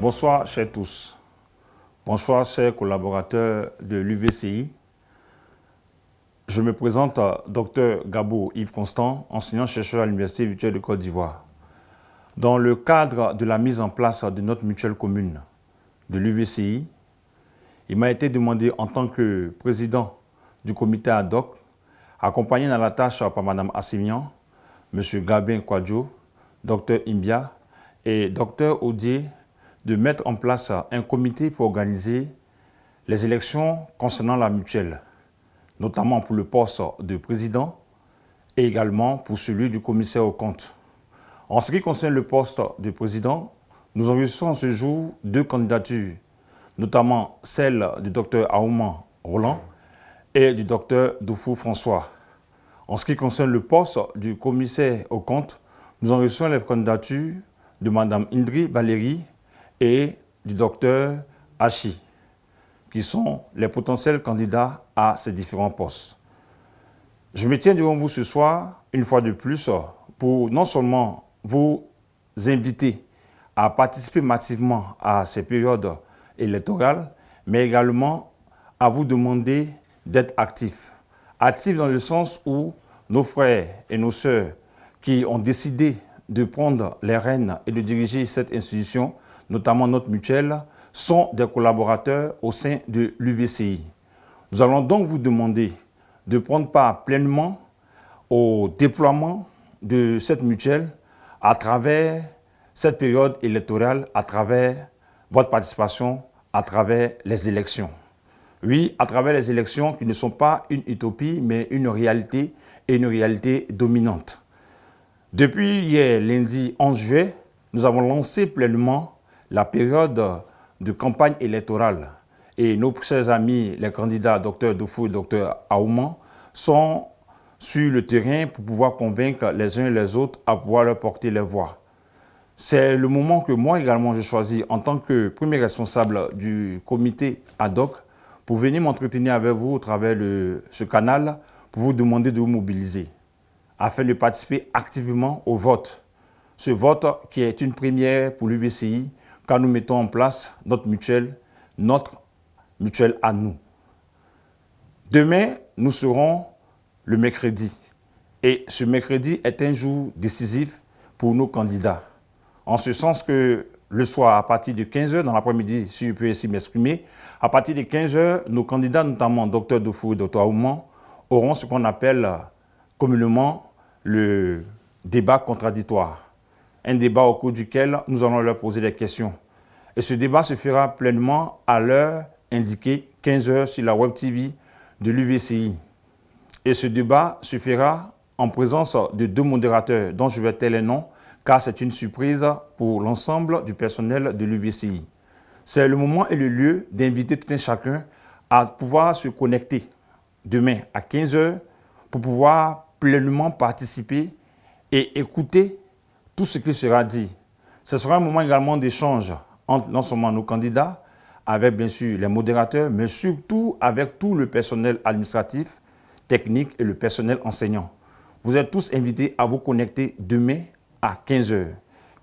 Bonsoir, chers tous. Bonsoir, chers collaborateurs de l'UVCI. Je me présente, Dr Gabo Yves Constant, enseignant-chercheur à l'Université virtuelle de Côte d'Ivoire. Dans le cadre de la mise en place de notre mutuelle commune de l'UVCI, il m'a été demandé en tant que président du comité ad hoc, accompagné dans la tâche par Mme Assimian, M. Gabin Kwadjo, Dr Imbia et Dr Odier, de mettre en place un comité pour organiser les élections concernant la mutuelle, notamment pour le poste de président et également pour celui du commissaire aux comptes. En ce qui concerne le poste de président, nous enregistrons ce jour 2 candidatures, notamment celle du Dr Aouman Roland et du Dr Doufou François. En ce qui concerne le poste du commissaire aux comptes, nous enregistrons les candidatures de Mme Indri Valérie et du Dr Hachi, qui sont les potentiels candidats à ces différents postes. Je me tiens devant vous ce soir, une fois de plus, pour non seulement vous inviter à participer massivement à ces périodes électorales, mais également à vous demander d'être actifs. Actifs dans le sens où nos frères et nos sœurs qui ont décidé de prendre les rênes et de diriger cette institution, notamment notre mutuelle, sont des collaborateurs au sein de l'UVCI. Nous allons donc vous demander de prendre part pleinement au déploiement de cette mutuelle à travers cette période électorale, à travers votre participation, à travers les élections. Oui, à travers les élections qui ne sont pas une utopie, mais une réalité et une réalité dominante. Depuis hier, lundi 11 juillet, nous avons lancé pleinement la période de campagne électorale. Et nos chers amis, les candidats Dr Doufou et Dr Aouman, sont sur le terrain pour pouvoir convaincre les uns et les autres à pouvoir leur porter les voix. C'est le moment que moi également je choisis en tant que premier responsable du comité ad hoc pour venir m'entretenir avec vous au travers de ce canal pour vous demander de vous mobiliser afin de participer activement au vote. Ce vote qui est une première pour l'UVCI quand nous mettons en place notre mutuelle à nous. Demain, nous serons le mercredi. Et ce mercredi est un jour décisif pour nos candidats. En ce sens que le soir, à partir de 15h, dans l'après-midi, si je peux ainsi m'exprimer, à partir de 15h, nos candidats, notamment Dr Doufou et Dr Aouman, auront ce qu'on appelle communément le débat contradictoire. Un débat au cours duquel nous allons leur poser des questions. Et ce débat se fera pleinement à l'heure indiquée, 15h, sur la Web TV de l'UVCI. Et ce débat se fera en présence de 2 modérateurs dont je vais taire les noms, car c'est une surprise pour l'ensemble du personnel de l'UVCI. C'est le moment et le lieu d'inviter tout un chacun à pouvoir se connecter demain à 15h pour pouvoir pleinement participer et écouter tout ce qui sera dit. Ce sera un moment également d'échange entre non seulement nos candidats, avec bien sûr les modérateurs, mais surtout avec tout le personnel administratif, technique et le personnel enseignant. Vous êtes tous invités à vous connecter demain à 15h.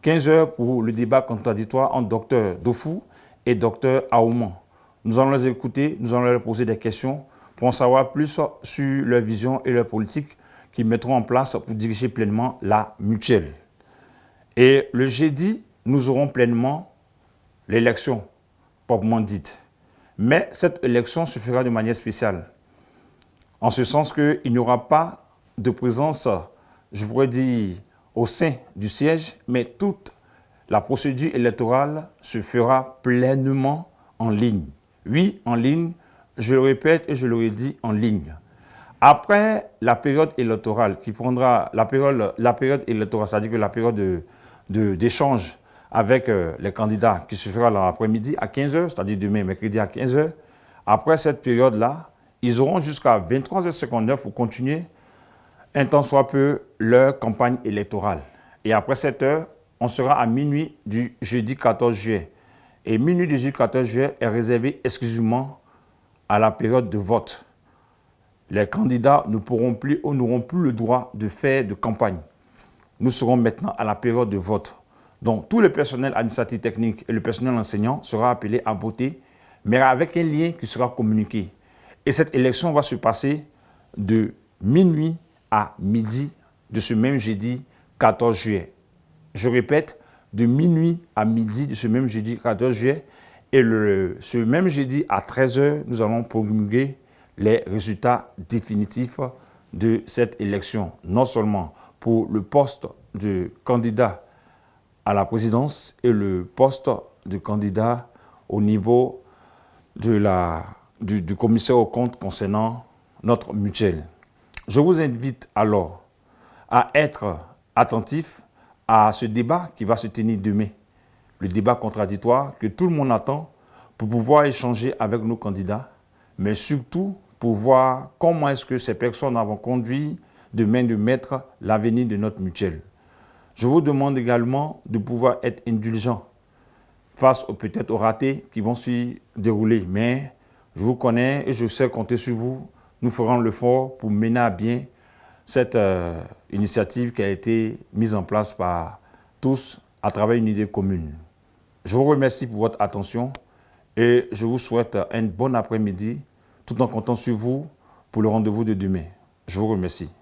15h pour le débat contradictoire entre Dr Doufou et Dr Aouman. Nous allons les écouter, nous allons leur poser des questions pour en savoir plus sur leur vision et leur politique qu'ils mettront en place pour diriger pleinement la mutuelle. Et le jeudi, nous aurons pleinement l'élection, proprement dite. Mais cette élection se fera de manière spéciale. En ce sens qu'il n'y aura pas de présence, je pourrais dire, au sein du siège, mais toute la procédure électorale se fera pleinement en ligne. Oui, en ligne, je le répète et je le redis, en ligne. Après la période électorale qui prendra la période électorale, c'est-à-dire que la période d'échange avec les candidats qui se fera l'après-midi à 15h, c'est-à-dire demain, mercredi à 15h, après cette période-là, ils auront jusqu'à 23h59 pour continuer un temps soit peu leur campagne électorale. Et après 7 heures, on sera à minuit du jeudi 14 juillet. Et minuit du jeudi 14 juillet est réservé exclusivement à la période de vote. Les candidats ne pourront plus ou n'auront plus le droit de faire de campagne. Nous serons maintenant à la période de vote. Donc, tout le personnel administratif technique et le personnel enseignant sera appelé à voter, mais avec un lien qui sera communiqué. Et cette élection va se passer de minuit à midi de ce même jeudi 14 juillet. Je répète, de minuit à midi de ce même jeudi 14 juillet. Et ce même jeudi à 13 h, nous allons promulguer les résultats définitifs de cette élection. Non seulement pour le poste de candidat à la présidence et le poste de candidat au niveau du commissaire aux comptes concernant notre mutuelle. Je vous invite alors à être attentif à ce débat qui va se tenir demain, le débat contradictoire que tout le monde attend pour pouvoir échanger avec nos candidats, mais surtout pour voir comment est-ce que ces personnes vont conduire de main de maître l'avenir de notre mutuelle. Je vous demande également de pouvoir être indulgent face peut-être aux ratés qui vont s'y dérouler, mais je vous connais et je sais compter sur vous. Nous ferons l'effort pour mener à bien cette initiative qui a été mise en place par tous à travers une idée commune. Je vous remercie pour votre attention et je vous souhaite un bon après-midi tout en comptant sur vous pour le rendez-vous de demain. Je vous remercie.